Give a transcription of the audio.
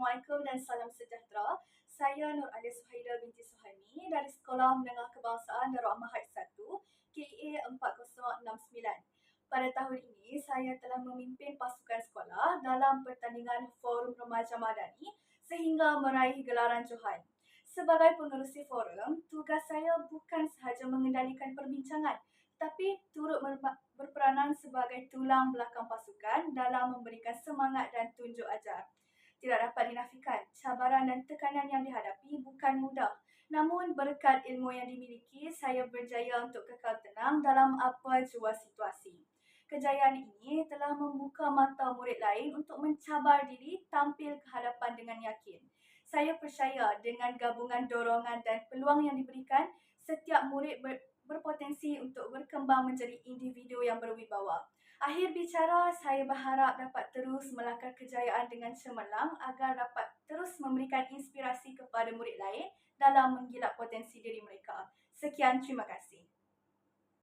Assalamualaikum dan salam sejahtera. Saya Nur Alia Suhaila binti Suhaimi dari Sekolah Menengah Kebangsaan Darul Amahad 1, KA 4069. Pada tahun ini, saya telah memimpin pasukan sekolah dalam pertandingan Forum Remaja Madani sehingga meraih gelaran Johan. Sebagai pengerusi forum, tugas saya bukan sahaja mengendalikan perbincangan, tapi turut berperanan sebagai tulang belakang pasukan dalam memberikan semangat dan tunjuk ajar. Tidak dapat dinafikan, cabaran dan tekanan yang dihadapi bukan mudah. Namun berkat ilmu yang dimiliki, saya berjaya untuk kekal tenang dalam apa jua situasi. Kejayaan ini telah membuka mata murid lain untuk mencabar diri tampil ke hadapan dengan yakin. Saya percaya dengan gabungan dorongan dan peluang yang diberikan, setiap murid berpotensi untuk berkembang menjadi individu yang berwibawa. Akhir bicara, saya berharap dapat terus melakar kejayaan dengan cemerlang agar dapat terus memberikan inspirasi kepada murid lain dalam menggilap potensi diri mereka. Sekian, terima kasih.